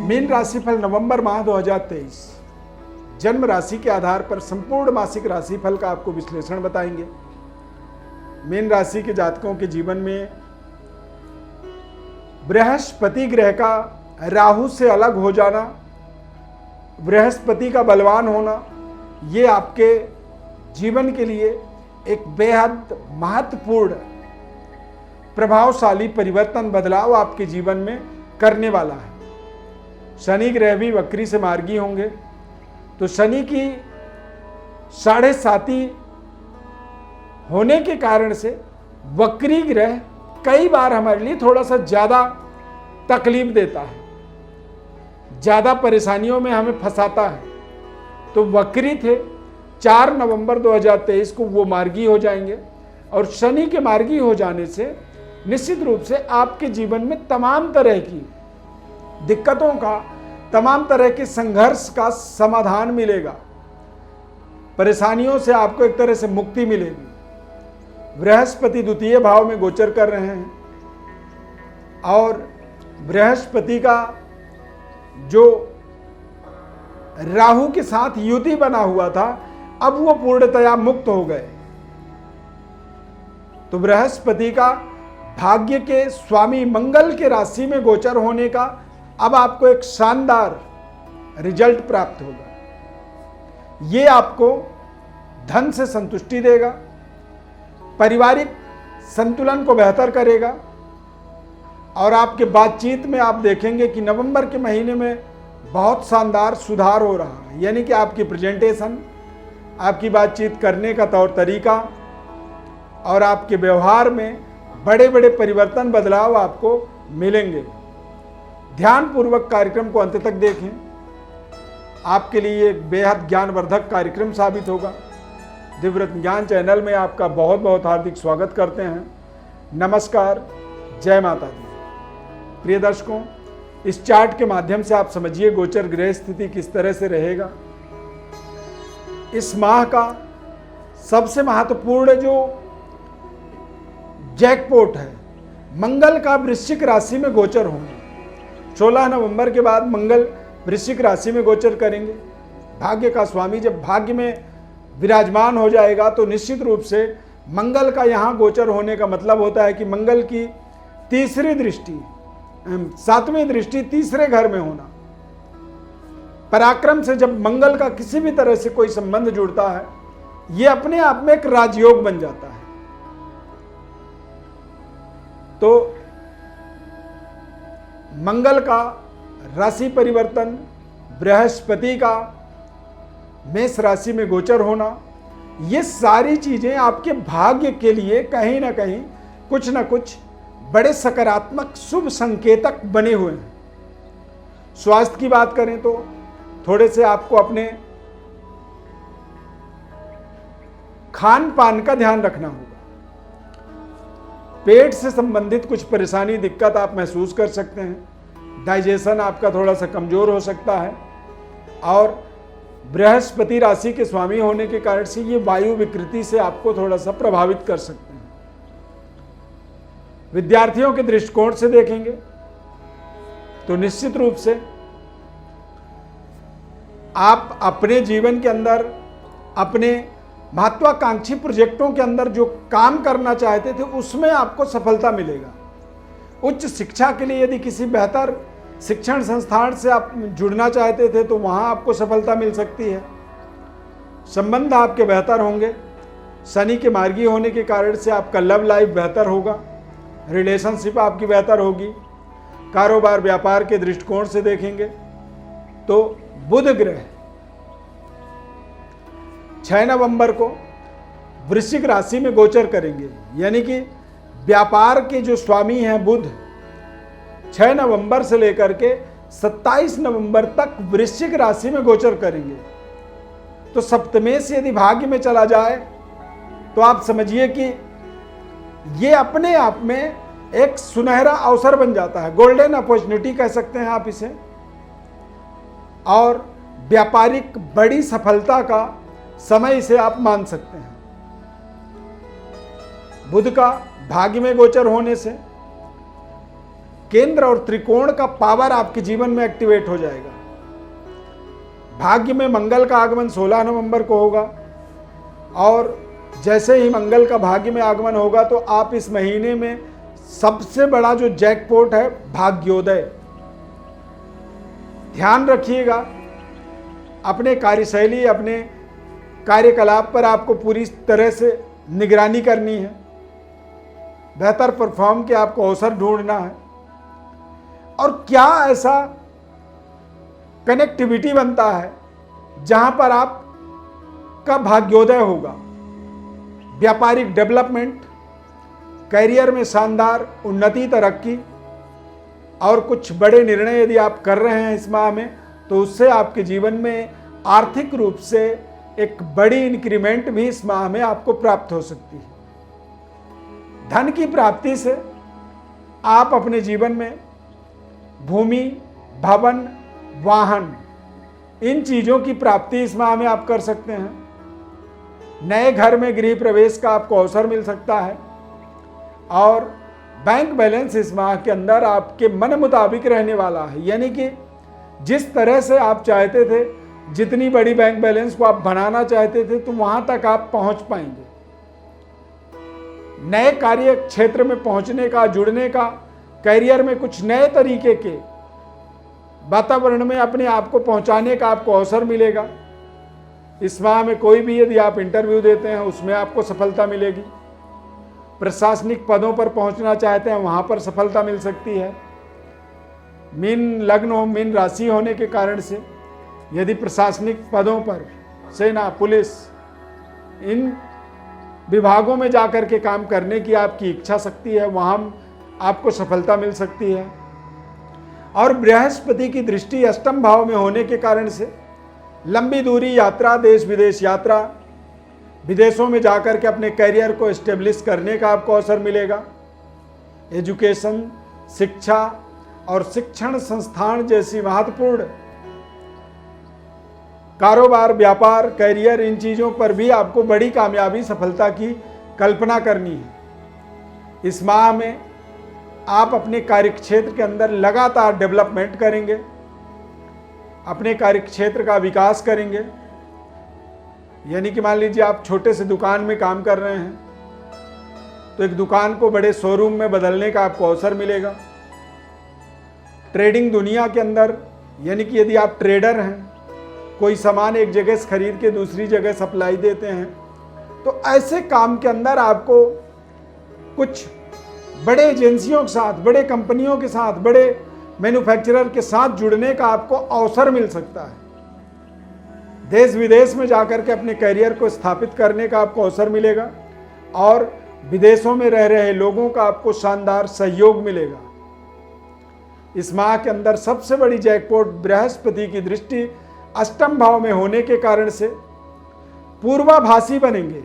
Mean राशिफल नवंबर माह 2023 जन्म राशि के आधार पर संपूर्ण मासिक राशिफल का आपको विश्लेषण बताएंगे। मीन राशि के जातकों के जीवन में बृहस्पति ग्रह का राहु से अलग हो जाना, बृहस्पति का बलवान होना, ये आपके जीवन के लिए एक बेहद महत्वपूर्ण प्रभावशाली परिवर्तन बदलाव आपके जीवन में करने वाला है। शनि ग्रह भी वक्री से मार्गी होंगे, तो शनि की 7.5 होने के कारण से वक्री ग्रह कई बार हमारे लिए थोड़ा सा ज़्यादा तकलीफ देता है, ज़्यादा परेशानियों में हमें फंसाता है। तो वक्री थे, 4 नवंबर 2023 को वो मार्गी हो जाएंगे और शनि के मार्गी हो जाने से निश्चित रूप से आपके जीवन में तमाम तरह की दिक्कतों का, तमाम तरह के संघर्ष का समाधान मिलेगा। परेशानियों से आपको एक तरह से मुक्ति मिलेगी। बृहस्पति द्वितीय भाव में गोचर कर रहे हैं और बृहस्पति का जो राहु के साथ युति बना हुआ था, अब वो पूर्णतया मुक्त हो गए। तो बृहस्पति का भाग्य के स्वामी मंगल के राशि में गोचर होने का अब आपको एक शानदार रिजल्ट प्राप्त होगा। ये आपको धन से संतुष्टि देगा, पारिवारिक संतुलन को बेहतर करेगा और आपके बातचीत में आप देखेंगे कि नवंबर के महीने में बहुत शानदार सुधार हो रहा है। यानी कि आपकी प्रेजेंटेशन, आपकी बातचीत करने का तौर तरीका और आपके व्यवहार में बड़े बड़े परिवर्तन, बदलाव आपको मिलेंगे। ध्यानपूर्वक कार्यक्रम को अंत तक देखें, आपके लिए एक बेहद ज्ञानवर्धक कार्यक्रम साबित होगा। दिव्यरत्न ज्ञान चैनल में आपका बहुत बहुत हार्दिक स्वागत करते हैं। नमस्कार, जय माता दी। प्रिय दर्शकों, इस चार्ट के माध्यम से आप समझिए गोचर ग्रह स्थिति किस तरह से रहेगा। इस माह का सबसे महत्वपूर्ण जो जैकपॉट है, मंगल का वृश्चिक राशि में गोचर होगा। 16 नवंबर के बाद मंगल वृश्चिक राशि में गोचर करेंगे। भाग्य का स्वामी जब भाग्य में विराजमान हो जाएगा तो निश्चित रूप से मंगल का यहाँ गोचर होने का मतलब होता है कि मंगल की तीसरी दृष्टि, 7वीं दृष्टि तीसरे घर में होना। पराक्रम से जब मंगल का किसी भी तरह से कोई संबंध जुड़ता है, ये अपने आप में एक राजयोग बन जाता है। तो मंगल का राशि परिवर्तन, बृहस्पति का मेष राशि में गोचर होना, ये सारी चीजें आपके भाग्य के लिए कहीं ना कहीं कुछ ना कुछ बड़े सकारात्मक शुभ संकेतक बने हुए हैं। स्वास्थ्य की बात करें तो थोड़े से आपको अपने खान पान का ध्यान रखना होगा। पेट से संबंधित कुछ परेशानी, दिक्कत आप महसूस कर सकते हैं। डाइजेशन आपका थोड़ा सा कमजोर हो सकता है और बृहस्पति राशि के स्वामी होने के कारण से ये वायु विकृति से आपको थोड़ा सा प्रभावित कर सकते हैं। विद्यार्थियों के दृष्टिकोण से देखेंगे तो निश्चित रूप से आप अपने जीवन के अंदर, अपने महत्वाकांक्षी प्रोजेक्टों के अंदर जो काम करना चाहते थे उसमें आपको सफलता मिलेगा। उच्च शिक्षा के लिए यदि किसी बेहतर शिक्षण संस्थान से आप जुड़ना चाहते थे तो वहां आपको सफलता मिल सकती है। संबंध आपके बेहतर होंगे। शनि के मार्गी होने के कारण से आपका लव लाइफ बेहतर होगा, रिलेशनशिप आपकी बेहतर होगी। कारोबार व्यापार के दृष्टिकोण से देखेंगे तो बुध ग्रह 6 नवंबर को वृश्चिक राशि में गोचर करेंगे। यानी कि व्यापार के जो स्वामी हैं बुध 6 नवंबर से लेकर के 27 नवंबर तक वृश्चिक राशि में गोचर करेंगे। तो सप्तमेश यदि भाग्य में चला जाए तो आप समझिए कि ये अपने आप में एक सुनहरा अवसर बन जाता है, गोल्डन अपॉर्चुनिटी कह सकते हैं आप इसे, और व्यापारिक बड़ी सफलता का समय इसे आप मान सकते हैं। बुध का भाग्य में गोचर होने से केंद्र और त्रिकोण का पावर आपके जीवन में एक्टिवेट हो जाएगा। भाग्य में मंगल का आगमन 16 नवंबर को होगा और जैसे ही मंगल का भाग्य में आगमन होगा तो आप इस महीने में सबसे बड़ा जो जैकपॉट है भाग्योदय। ध्यान रखिएगा, अपने कार्यशैली, अपने कार्यकलाप पर आपको पूरी तरह से निगरानी करनी है। बेहतर परफॉर्म के आपको अवसर ढूंढना है। और क्या ऐसा कनेक्टिविटी बनता है जहां पर आपका भाग्योदय होगा। व्यापारिक डेवलपमेंट, करियर में शानदार उन्नति, तरक्की और कुछ बड़े निर्णय यदि आप कर रहे हैं इस माह में तो उससे आपके जीवन में आर्थिक रूप से एक बड़ी इंक्रीमेंट भी इस माह में आपको प्राप्त हो सकती है। धन की प्राप्ति से आप अपने जीवन में भूमि, भवन, वाहन, इन चीजों की प्राप्ति इस माह में आप कर सकते हैं। नए घर में गृह प्रवेश का आपको अवसर मिल सकता है और बैंक बैलेंस इस माह के अंदर आपके मन मुताबिक रहने वाला है। यानी कि जिस तरह से आप चाहते थे, जितनी बड़ी बैंक बैलेंस को आप बनाना चाहते थे, तो वहां तक आप पहुंच पाएंगे। नए कार्य क्षेत्र में पहुंचने का, जुड़ने का, करियर में कुछ नए तरीके के वातावरण में अपने आप को पहुंचाने का आपको अवसर मिलेगा। इस माह में कोई भी यदि आप इंटरव्यू देते हैं उसमें आपको सफलता मिलेगी। प्रशासनिक पदों पर पहुंचना चाहते हैं वहां पर सफलता मिल सकती है। मीन लग्न हो, मीन राशि होने के कारण से यदि प्रशासनिक पदों पर, सेना, पुलिस, इन विभागों में जाकर के काम करने की आपकी इच्छा शक्ति है, वहां आपको सफलता मिल सकती है। और बृहस्पति की दृष्टि अष्टम भाव में होने के कारण से लंबी दूरी यात्रा, देश विदेश यात्रा, विदेशों में जाकर के अपने करियर को एस्टेब्लिश करने का आपको अवसर मिलेगा। एजुकेशन, शिक्षा और शिक्षण संस्थान जैसी महत्वपूर्ण कारोबार, व्यापार, करियर, इन चीज़ों पर भी आपको बड़ी कामयाबी, सफलता की कल्पना करनी है। इस माह में आप अपने कार्यक्षेत्र के अंदर लगातार डेवलपमेंट करेंगे, अपने कार्यक्षेत्र का विकास करेंगे। यानी कि मान लीजिए आप छोटे से दुकान में काम कर रहे हैं तो एक दुकान को बड़े शोरूम में बदलने का आपको अवसर मिलेगा। ट्रेडिंग दुनिया के अंदर, यानी कि यदि आप ट्रेडर हैं, कोई सामान एक जगह से खरीद के दूसरी जगह सप्लाई देते हैं, तो ऐसे काम के अंदर आपको कुछ बड़े एजेंसियों के साथ, बड़े कंपनियों के साथ, बड़े मैन्युफैक्चरर के साथ जुड़ने का आपको अवसर मिल सकता है। देश विदेश में जाकर के अपने करियर को स्थापित करने का आपको अवसर मिलेगा और विदेशों में रह रहे लोगों का आपको शानदार सहयोग मिलेगा। इस माह के अंदर सबसे बड़ी जैकपॉट बृहस्पति की दृष्टि अष्टम भाव में होने के कारण से पूर्वाभासी बनेंगे,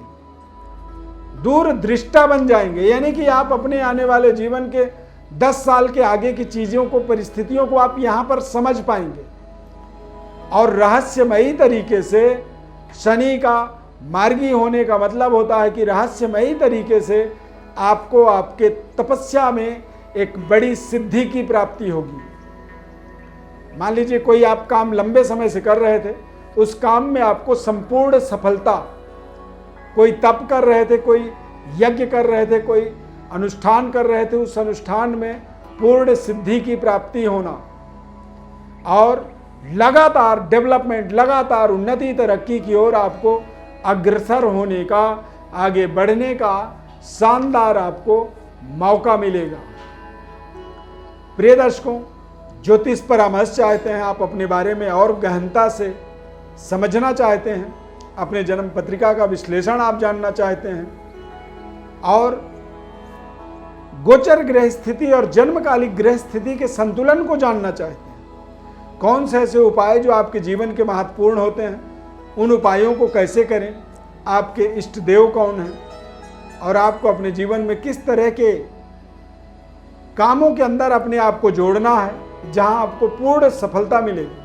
दूरदृष्टा बन जाएंगे। यानी कि आप अपने आने वाले जीवन के 10 साल के आगे की चीजों को, परिस्थितियों को आप यहां पर समझ पाएंगे और रहस्यमयी तरीके से, शनि का मार्गी होने का मतलब होता है कि रहस्यमयी तरीके से आपको आपके तपस्या में एक बड़ी सिद्धि की प्राप्ति होगी। मान लीजिए कोई आप काम लंबे समय से कर रहे थे, उस काम में आपको संपूर्ण सफलता, कोई तप कर रहे थे, कोई यज्ञ कर रहे थे, कोई अनुष्ठान कर रहे थे, उस अनुष्ठान में पूर्ण सिद्धि की प्राप्ति होना और लगातार डेवलपमेंट, लगातार उन्नति, तरक्की की ओर आपको अग्रसर होने का, आगे बढ़ने का शानदार आपको मौका मिलेगा। प्रिय दर्शकों, ज्योतिष परामर्श चाहते हैं, आप अपने बारे में और गहनता से समझना चाहते हैं, अपने जन्म पत्रिका का विश्लेषण आप जानना चाहते हैं और गोचर ग्रह स्थिति और जन्मकालिक ग्रह स्थिति के संतुलन को जानना चाहते हैं, कौन से ऐसे उपाय जो आपके जीवन के महत्वपूर्ण होते हैं, उन उपायों को कैसे करें, आपके इष्ट देव कौन हैं और आपको अपने जीवन में किस तरह के कामों के अंदर अपने आप को जोड़ना है जहां आपको पूर्ण सफलता मिलेगी।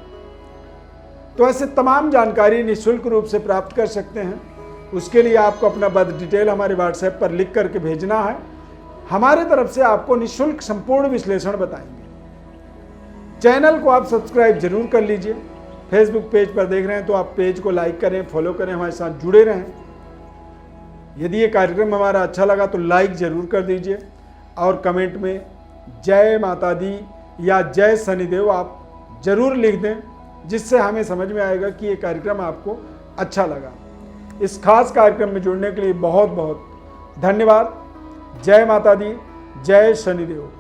तो ऐसे तमाम जानकारी निःशुल्क रूप से प्राप्त कर सकते हैं। उसके लिए आपको अपना बर्थ डिटेल हमारे व्हाट्सएप पर लिख करके भेजना है। हमारे तरफ से आपको निःशुल्क संपूर्ण विश्लेषण बताएंगे। चैनल को आप सब्सक्राइब जरूर कर लीजिए। फेसबुक पेज पर देख रहे हैं तो आप पेज को लाइक करें, फॉलो करें, हमारे साथ जुड़े रहें। यदि ये कार्यक्रम हमारा अच्छा लगा तो लाइक जरूर कर दीजिए और कमेंट में जय माता दी या जय शनिदेव आप जरूर लिख दें, जिससे हमें समझ में आएगा कि ये कार्यक्रम आपको अच्छा लगा। इस खास कार्यक्रम में जुड़ने के लिए बहुत बहुत धन्यवाद। जय माता दी, जय शनिदेव।